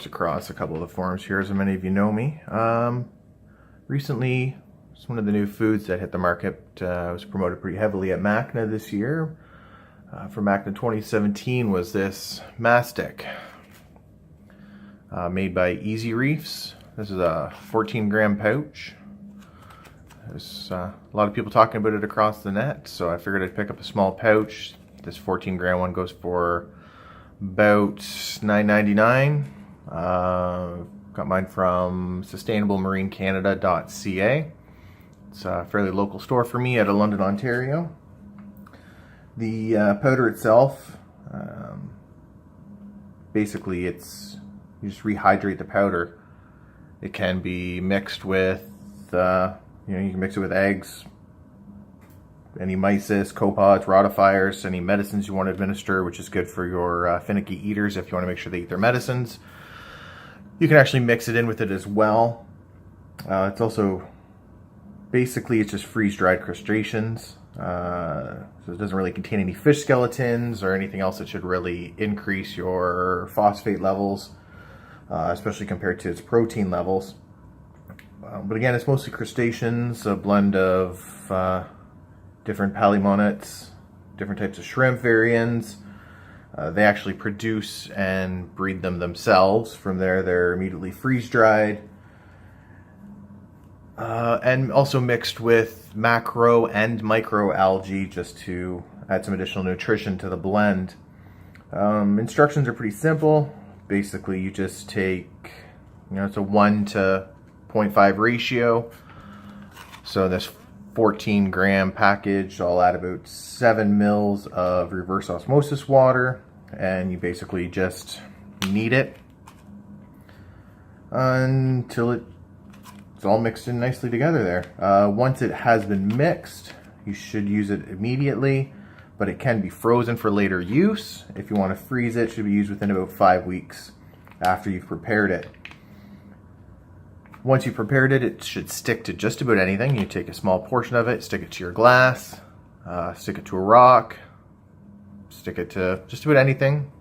Across a couple of the forums here, as many of you know me. Recently, it's one of the new foods that hit the market. Was promoted pretty heavily at MACNA this year. For MACNA 2017 was this mastic made by Easy Reefs. This is a 14-gram pouch. There's a lot of people talking about it across the net, so I figured I'd pick up a small pouch. This 14-gram one goes for about $9.99. Got mine from sustainablemarinecanada.ca. It's a fairly local store for me out of London, Ontario. The powder itself, basically you just rehydrate the powder. It can be mixed with, you can mix it with eggs, any mysis, copods, rotifiers, any medicines you want to administer, which is good for your finicky eaters if you want to make sure they eat their medicines. You can actually mix it in with it as well. It's also, basically it's just freeze-dried crustaceans. So it doesn't really contain any fish skeletons or anything else that should really increase your phosphate levels, especially compared to its protein levels. But again, it's mostly crustaceans, a blend of different palemonates, different types of shrimp variants. They actually produce and breed them themselves. From there, they're immediately freeze-dried. And also mixed with macro and micro algae just to add some additional nutrition to the blend. Instructions are pretty simple. Basically, you just take, it's a 1 to 0.5 ratio. So this 14-gram package, I'll add about 7 mils of reverse osmosis water, and you basically just knead it until it's all mixed in nicely together there. Once it has been mixed, you should use it immediately, but it can be frozen for later use. If you want to freeze it, it should be used within about 5 weeks after you've prepared it. Once you've prepared it, it should stick to just about anything. You take a small portion of it, stick it to your glass, stick it to a rock, stick it to just about anything.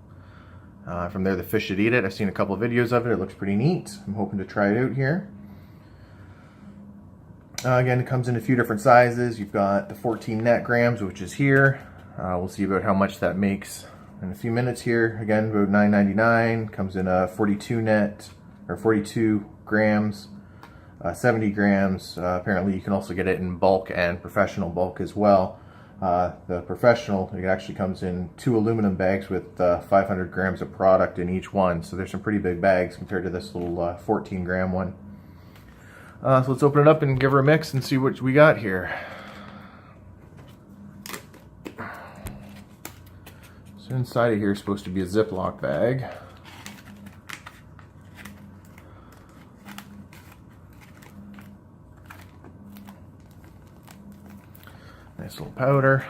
From there, the fish should eat it. I've seen a couple of videos of it. It looks pretty neat. I'm hoping to try it out here. Again, it comes in a few different sizes. You've got the 14 net grams, which is here. We'll see about how much that makes in a few minutes here. Again, about $9.99. Comes in a 42 net, or 42 grams, 70 grams. Apparently you can also get it in bulk and professional bulk as well. The professional, it actually comes in 2 aluminum bags with 500 grams of product in each one. So there's some pretty big bags compared to this little 14-gram one. So let's open it up and give her a mix and see what we got here. So inside of here is supposed to be a Ziploc bag. Nice little powder.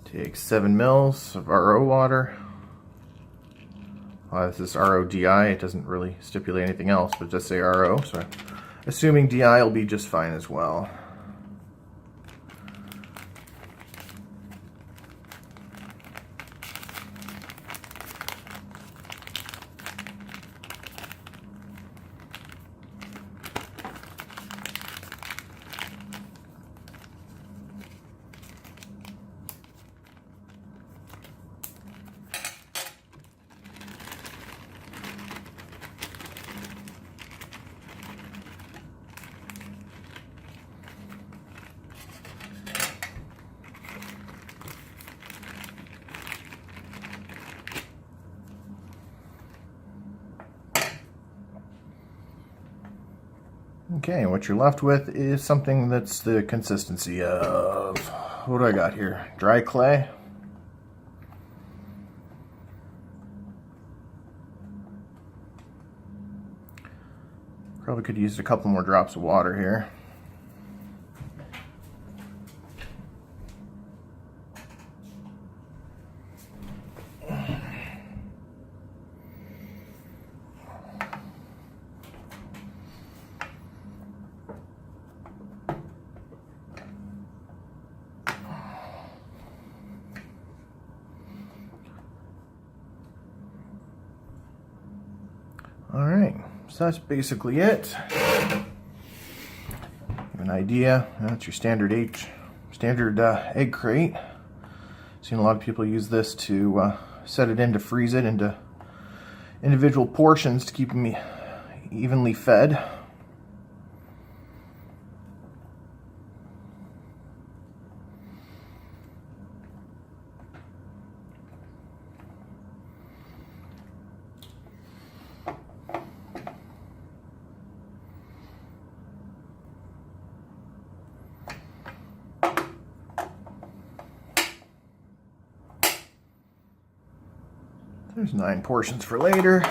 Take 7 mils of RO water. This is RO-DI. It doesn't really stipulate anything else, but it does say RO, so assuming DI will be just fine as well. Okay, and what you're left with is something that's the consistency of, what do I got here? Dry clay. Probably could use a couple more drops of water here. All right, so that's basically it. Have an idea. That's your standard egg crate. Seen a lot of people use this to set it in to freeze it into individual portions to keep them evenly fed. There's 9 portions for later.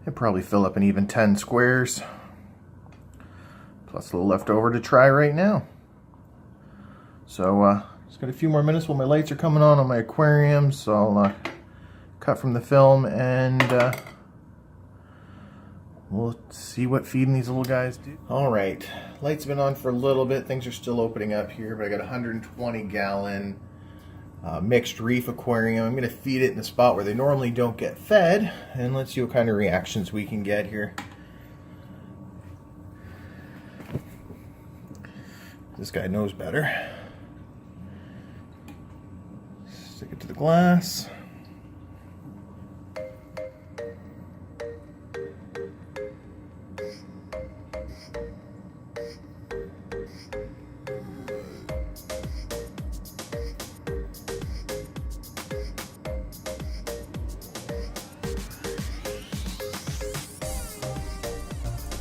It'd probably fill up an even 10 squares. Plus a little left over to try right now. So just got a few more minutes while my lights are coming on my aquarium. So I'll cut from the film and we'll see what feeding these little guys do. All right, lights have been on for a little bit. Things are still opening up here, but I got a 120-gallon mixed reef aquarium. I'm going to feed it in the spot where they normally don't get fed, and let's see what kind of reactions we can get here. This guy knows better. Stick it to the glass.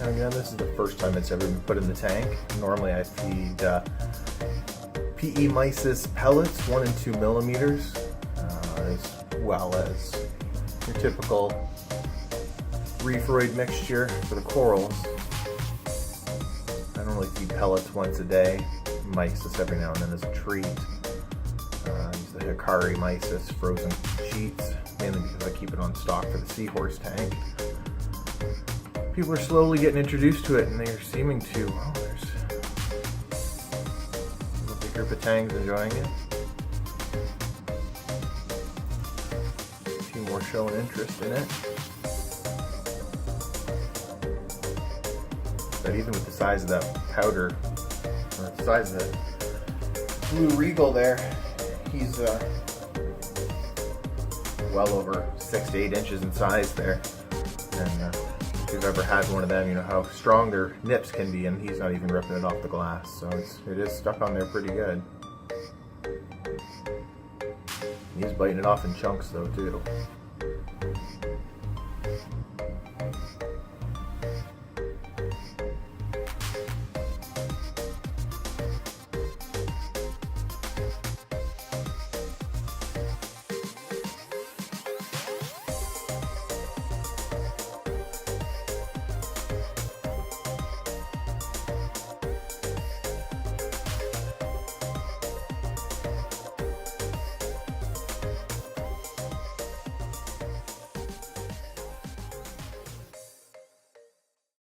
Again, this is the first time it's ever been put in the tank. Normally I feed PE mysis pellets, 1 and 2 millimeters, as well as your typical reefroid mixture for the corals. I normally feed pellets once a day, mysis every now and then as a treat. I use the Hikari mysis frozen sheets, mainly because I keep it on stock for the seahorse tank. People are slowly getting introduced to it, and they are seeming to. Oh, there's a big group of tangs enjoying it. A few more showing interest in it. But even with the size of that powder, or the size of the blue regal there, he's well over 6 to 8 inches in size there. And if you've ever had one of them, you know how strong their nips can be, and he's not even ripping it off the glass, so it is stuck on there pretty good. He's biting it off in chunks though too.